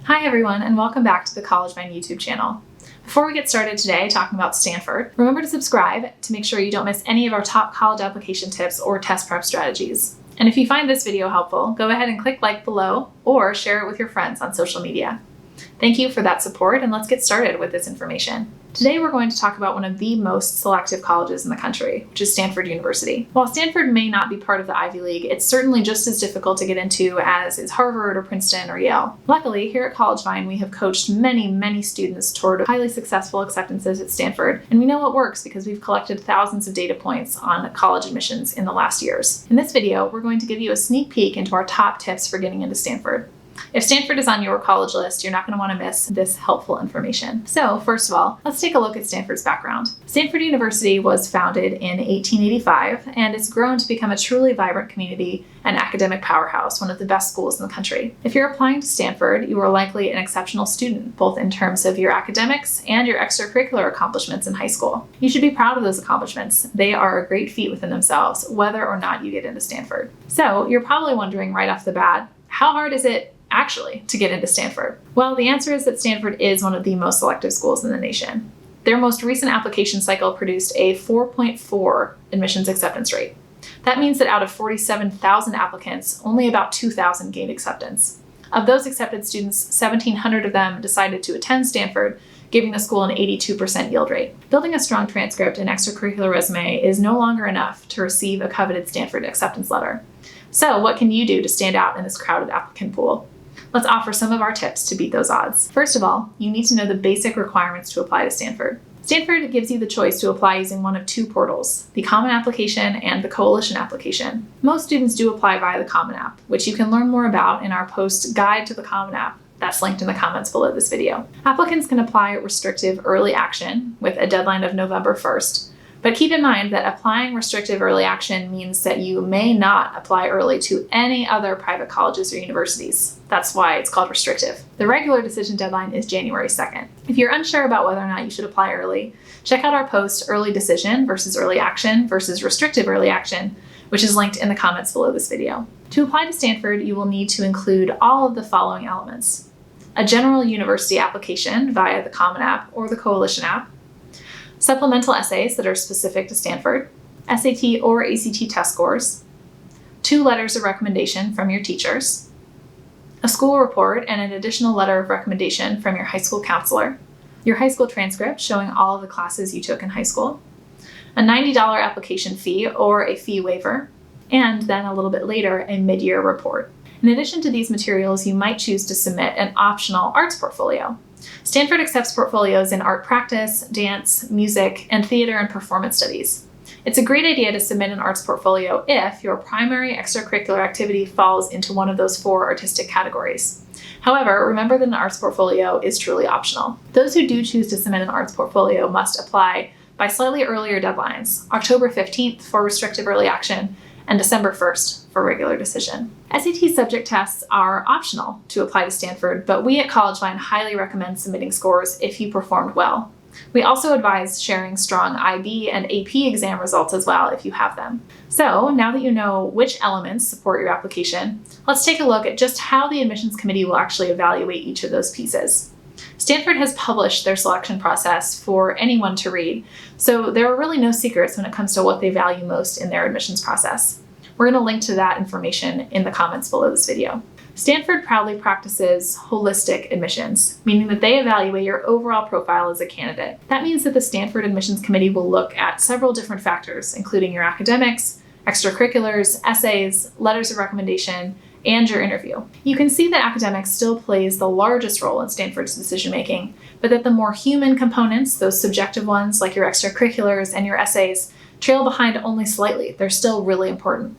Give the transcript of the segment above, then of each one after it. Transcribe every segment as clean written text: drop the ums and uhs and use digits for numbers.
Hi everyone, and welcome back to the College Vine YouTube channel. Before we get started today talking about Stanford, remember to subscribe to make sure you don't miss any of our top college application tips or test prep strategies. And if you find this video helpful, go ahead and click like below or share it with your friends on social media. Thank you for that support, and let's get started with this information. Today we're going to talk about one of the most selective colleges in the country, which is Stanford University. While Stanford may not be part of the Ivy League, it's certainly just as difficult to get into as is Harvard or Princeton or Yale. Luckily, here at College Vine, we have coached many students toward highly successful acceptances at Stanford, and we know what works because we've collected thousands of data points on college admissions in the last years. In this video, we're going to give you a sneak peek into our top tips for getting into Stanford. If Stanford is on your college list, you're not going to want to miss this helpful information. So first of all, let's take a look at Stanford's background. Stanford University was founded in 1885, and it's grown to become a truly vibrant community and academic powerhouse, one of the best schools in the country. If you're applying to Stanford, you are likely an exceptional student, both in terms of your academics and your extracurricular accomplishments in high school. You should be proud of those accomplishments. They are a great feat within themselves, whether or not you get into Stanford. So you're probably wondering right off the bat, how hard is it actually to get into Stanford? Well, the answer is that Stanford is one of the most selective schools in the nation. Their most recent application cycle produced a 4.4 admissions acceptance rate. That means that out of 47,000 applicants, only about 2,000 gained acceptance. Of those accepted students, 1,700 of them decided to attend Stanford, giving the school an 82% yield rate. Building a strong transcript and extracurricular resume is no longer enough to receive a coveted Stanford acceptance letter. So what can you do to stand out in this crowded applicant pool? Let's offer some of our tips to beat those odds. First of all, you need to know the basic requirements to apply to Stanford. Stanford gives you the choice to apply using one of two portals, the Common Application and the Coalition Application. Most students do apply via the Common App, which you can learn more about in our post Guide to the Common App. That's linked in the comments below this video. Applicants can apply restrictive early action with a deadline of November 1st. But keep in mind that applying restrictive early action means that you may not apply early to any other private colleges or universities. That's why it's called restrictive. The regular decision deadline is January 2nd. If you're unsure about whether or not you should apply early, check out our post Early Decision versus Early Action versus Restrictive Early Action, which is linked in the comments below this video. To apply to Stanford, you will need to include all of the following elements: a general university application via the Common App or the Coalition App, supplemental essays that are specific to Stanford, SAT or ACT test scores, 2 letters of recommendation from your teachers, a school report and an additional letter of recommendation from your high school counselor, your high school transcript showing all of the classes you took in high school, a $90 application fee or a fee waiver, and then a little bit later, a mid-year report. In addition to these materials, you might choose to submit an optional arts portfolio. Stanford accepts portfolios in art practice, dance, music, and theater and performance studies. It's a great idea to submit an arts portfolio if your primary extracurricular activity falls into one of those 4 artistic categories. However, remember that an arts portfolio is truly optional. Those who do choose to submit an arts portfolio must apply by slightly earlier deadlines, October 15th for restrictive early action and December 1st for regular decision. SAT subject tests are optional to apply to Stanford, but we at College Vine highly recommend submitting scores if you performed well. We also advise sharing strong IB and AP exam results as well if you have them. So now that you know which elements support your application, let's take a look at just how the admissions committee will actually evaluate each of those pieces. Stanford has published their selection process for anyone to read, so there are really no secrets when it comes to what they value most in their admissions process. We're going to link to that information in the comments below this video. Stanford proudly practices holistic admissions, meaning that they evaluate your overall profile as a candidate. That means that the Stanford Admissions Committee will look at several different factors, including your academics, extracurriculars, essays, letters of recommendation, and your interview. You can see that academics still plays the largest role in Stanford's decision-making, but that the more human components, those subjective ones like your extracurriculars and your essays, trail behind only slightly. They're still really important.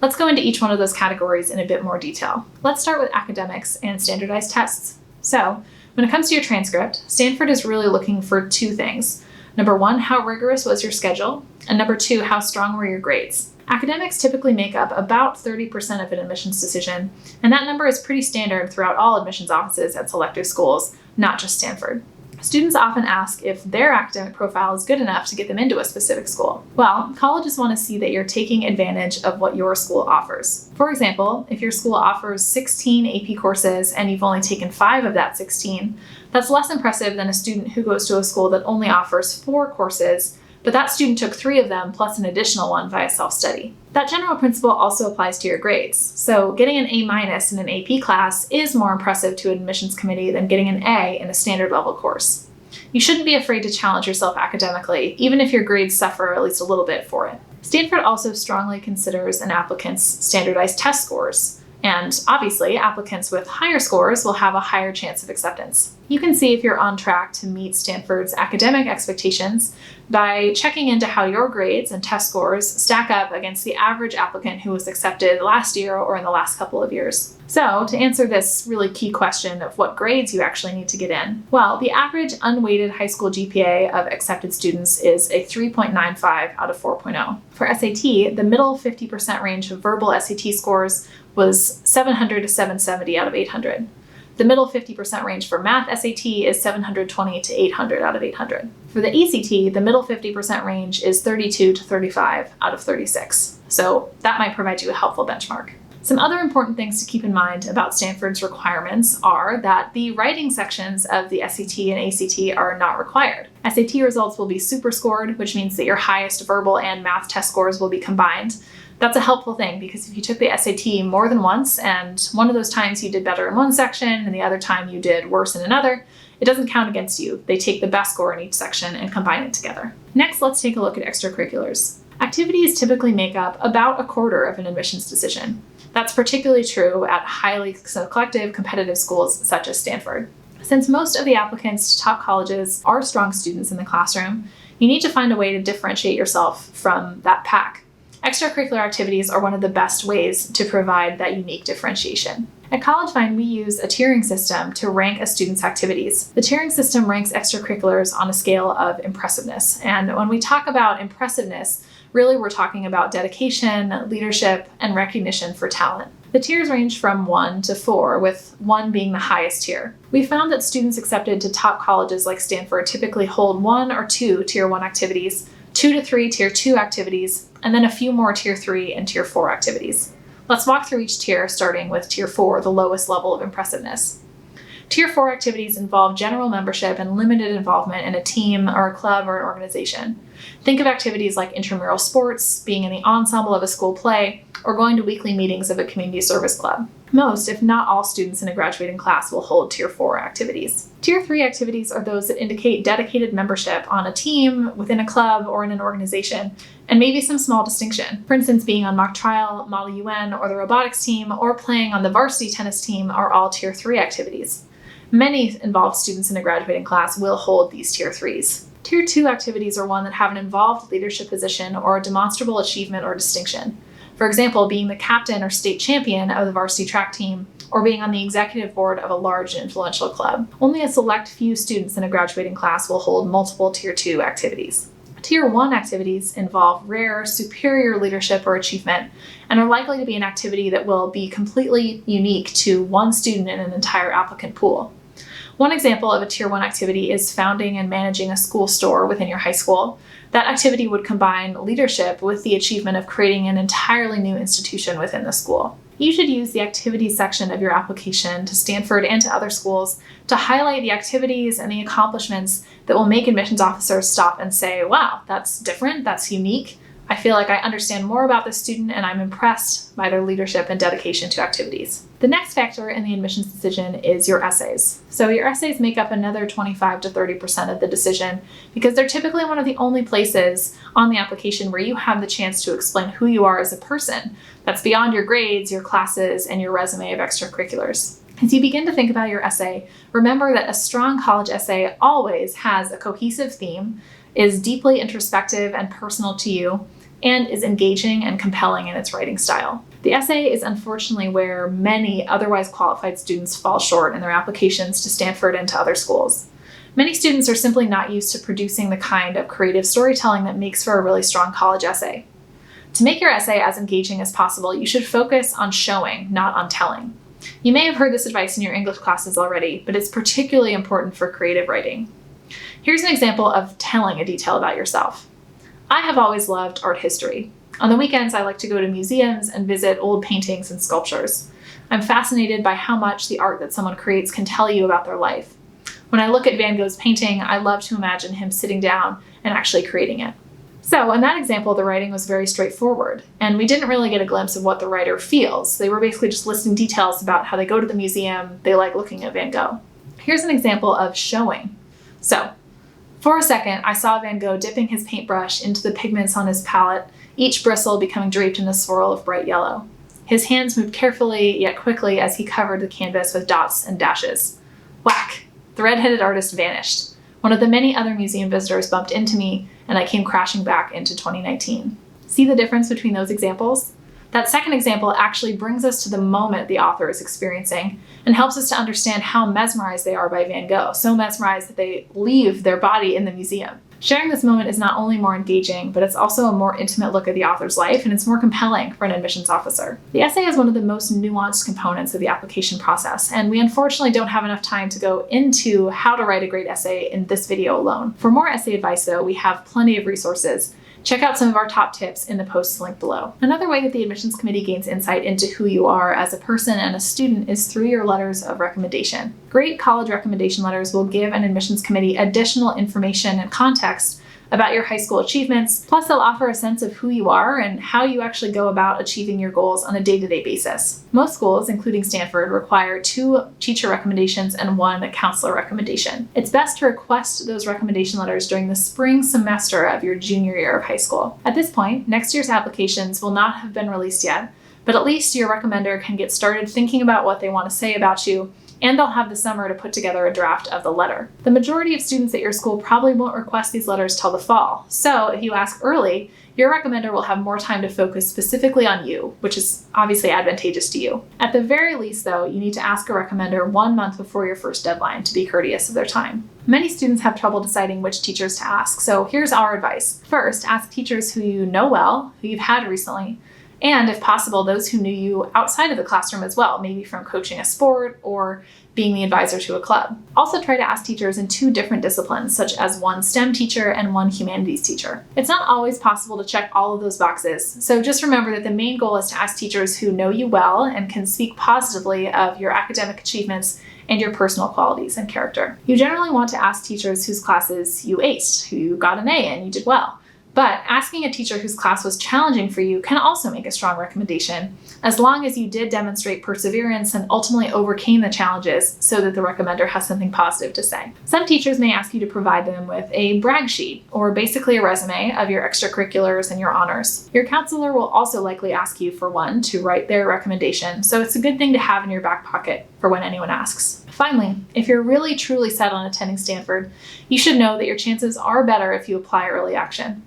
Let's go into each one of those categories in a bit more detail. Let's start with academics and standardized tests. So, when it comes to your transcript, Stanford is really looking for 2 things. Number 1, how rigorous was your schedule? And number 2, how strong were your grades? Academics typically make up about 30% of an admissions decision, and that number is pretty standard throughout all admissions offices at selective schools, not just Stanford. Students often ask if their academic profile is good enough to get them into a specific school. Well, colleges want to see that you're taking advantage of what your school offers. For example, if your school offers 16 AP courses and you've only taken 5 of that 16, that's less impressive than a student who goes to a school that only offers 4 courses, but that student took 3 of them plus an additional one via self-study. That general principle also applies to your grades. So getting an A- in an AP class is more impressive to an admissions committee than getting an A in a standard level course. You shouldn't be afraid to challenge yourself academically, even if your grades suffer at least a little bit for it. Stanford also strongly considers an applicant's standardized test scores. And obviously, applicants with higher scores will have a higher chance of acceptance. You can see if you're on track to meet Stanford's academic expectations by checking into how your grades and test scores stack up against the average applicant who was accepted last year or in the last couple of years. So, to answer this really key question of what grades you actually need to get in, well, the average unweighted high school GPA of accepted students is a 3.95 out of 4.0. For SAT, the middle 50% range of verbal SAT scores was 700 to 770 out of 800. The middle 50% range for math SAT is 720 to 800 out of 800. For the ACT, the middle 50% range is 32 to 35 out of 36. So that might provide you a helpful benchmark. Some other important things to keep in mind about Stanford's requirements are that the writing sections of the SAT and ACT are not required. SAT results will be superscored, which means that your highest verbal and math test scores will be combined. That's a helpful thing because if you took the SAT more than once and one of those times you did better in one section and the other time you did worse in another, it doesn't count against you. They take the best score in each section and combine it together. Next, let's take a look at extracurriculars. Activities typically make up about a quarter of an admissions decision. That's particularly true at highly selective competitive schools such as Stanford. Since most of the applicants to top colleges are strong students in the classroom, you need to find a way to differentiate yourself from that pack. Extracurricular activities are one of the best ways to provide that unique differentiation. At CollegeVine, we use a tiering system to rank a student's activities. The tiering system ranks extracurriculars on a scale of impressiveness. And when we talk about impressiveness, really we're talking about dedication, leadership, and recognition for talent. The tiers range from 1 to 4, with 1 being the highest tier. We found that students accepted to top colleges like Stanford typically hold 1 or 2 Tier 1 activities, 2 to 3 Tier 2 activities, and then a few more Tier 3 and Tier 4 activities. Let's walk through each tier, starting with Tier 4, the lowest level of impressiveness. Tier 4 activities involve general membership and limited involvement in a team or a club or an organization. Think of activities like intramural sports, being in the ensemble of a school play, or going to weekly meetings of a community service club. Most, if not all, students in a graduating class will hold Tier 4 activities. Tier 3 activities are those that indicate dedicated membership on a team, within a club, or in an organization, and maybe some small distinction. For instance, being on mock trial, Model UN, or the robotics team, or playing on the varsity tennis team are all Tier 3 activities. Many involved students in a graduating class will hold these Tier 3s. Tier 2 activities are one that have an involved leadership position or a demonstrable achievement or distinction. For example, being the captain or state champion of the varsity track team, or being on the executive board of a large and influential club. Only a select few students in a graduating class will hold multiple Tier 2 activities. Tier 1 activities involve rare, superior leadership or achievement, and are likely to be an activity that will be completely unique to one student in an entire applicant pool. One example of a Tier 1 activity is founding and managing a school store within your high school. That activity would combine leadership with the achievement of creating an entirely new institution within the school. You should use the activities section of your application to Stanford and to other schools to highlight the activities and the accomplishments that will make admissions officers stop and say, wow, that's different, that's unique. I feel like I understand more about this student and I'm impressed by their leadership and dedication to activities. The next factor in the admissions decision is your essays. So your essays make up another 25 to 30% of the decision because they're typically one of the only places on the application where you have the chance to explain who you are as a person. That's beyond your grades, your classes, and your resume of extracurriculars. As you begin to think about your essay, remember that a strong college essay always has a cohesive theme, is deeply introspective and personal to you, and is engaging and compelling in its writing style. The essay is unfortunately where many otherwise qualified students fall short in their applications to Stanford and to other schools. Many students are simply not used to producing the kind of creative storytelling that makes for a really strong college essay. To make your essay as engaging as possible, you should focus on showing, not on telling. You may have heard this advice in your English classes already, but it's particularly important for creative writing. Here's an example of telling a detail about yourself. I have always loved art history. On the weekends, I like to go to museums and visit old paintings and sculptures. I'm fascinated by how much the art that someone creates can tell you about their life. When I look at Van Gogh's painting, I love to imagine him sitting down and actually creating it. So in that example, the writing was very straightforward, and we didn't really get a glimpse of what the writer feels. They were basically just listing details about how they go to the museum, they like looking at Van Gogh. Here's an example of showing. So, for a second, I saw Van Gogh dipping his paintbrush into the pigments on his palette, each bristle becoming draped in a swirl of bright yellow. His hands moved carefully yet quickly as he covered the canvas with dots and dashes. Whack! The red-headed artist vanished. One of the many other museum visitors bumped into me, and I came crashing back into 2019. See the difference between those examples? That second example actually brings us to the moment the author is experiencing and helps us to understand how mesmerized they are by Van Gogh, so mesmerized that they leave their body in the museum. Sharing this moment is not only more engaging, but it's also a more intimate look at the author's life, and it's more compelling for an admissions officer. The essay is one of the most nuanced components of the application process, and we unfortunately don't have enough time to go into how to write a great essay in this video alone. For more essay advice, though, we have plenty of resources. Check out some of our top tips in the posts linked below. Another way that the admissions committee gains insight into who you are as a person and a student is through your letters of recommendation. Great college recommendation letters will give an admissions committee additional information and context about your high school achievements, plus they'll offer a sense of who you are and how you actually go about achieving your goals on a day-to-day basis. Most schools, including Stanford, require 2 teacher recommendations and 1 counselor recommendation. It's best to request those recommendation letters during the spring semester of your junior year of high school. At this point, next year's applications will not have been released yet, but at least your recommender can get started thinking about what they want to say about you, and they'll have the summer to put together a draft of the letter. The majority of students at your school probably won't request these letters till the fall, so if you ask early, your recommender will have more time to focus specifically on you, which is obviously advantageous to you. At the very least, though, you need to ask a recommender 1 month before your first deadline to be courteous of their time. Many students have trouble deciding which teachers to ask, so here's our advice. First, ask teachers who you know well, who you've had recently, and if possible, those who knew you outside of the classroom as well, maybe from coaching a sport or being the advisor to a club. Also try to ask teachers in 2 different disciplines, such as 1 STEM teacher and 1 humanities teacher. It's not always possible to check all of those boxes, so just remember that the main goal is to ask teachers who know you well and can speak positively of your academic achievements and your personal qualities and character. You generally want to ask teachers whose classes you aced, who you got an A in, you did well. But asking a teacher whose class was challenging for you can also make a strong recommendation, as long as you did demonstrate perseverance and ultimately overcame the challenges so that the recommender has something positive to say. Some teachers may ask you to provide them with a brag sheet, or basically a resume of your extracurriculars and your honors. Your counselor will also likely ask you for one to write their recommendation, so it's a good thing to have in your back pocket for when anyone asks. Finally, if you're really truly set on attending Stanford, you should know that your chances are better if you apply early action.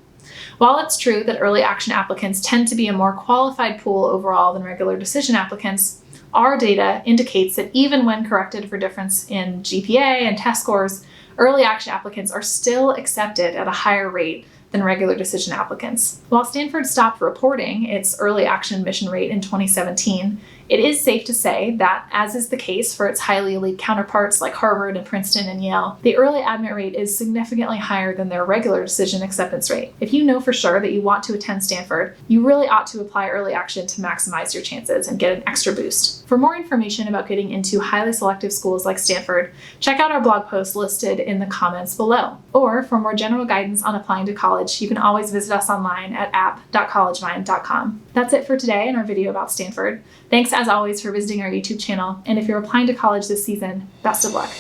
While it's true that early action applicants tend to be a more qualified pool overall than regular decision applicants, our data indicates that even when corrected for difference in GPA and test scores, early action applicants are still accepted at a higher rate than regular decision applicants. While Stanford stopped reporting its early action admission rate in 2017, it is safe to say that, as is the case for its highly elite counterparts like Harvard and Princeton and Yale, the early admit rate is significantly higher than their regular decision acceptance rate. If you know for sure that you want to attend Stanford, you really ought to apply early action to maximize your chances and get an extra boost. For more information about getting into highly selective schools like Stanford, check out our blog post listed in the comments below. Or for more general guidance on applying to college, you can always visit us online at app.collegemind.com. That's it for today in our video about Stanford. Thanks as always for visiting our YouTube channel, and if you're applying to college this season, best of luck.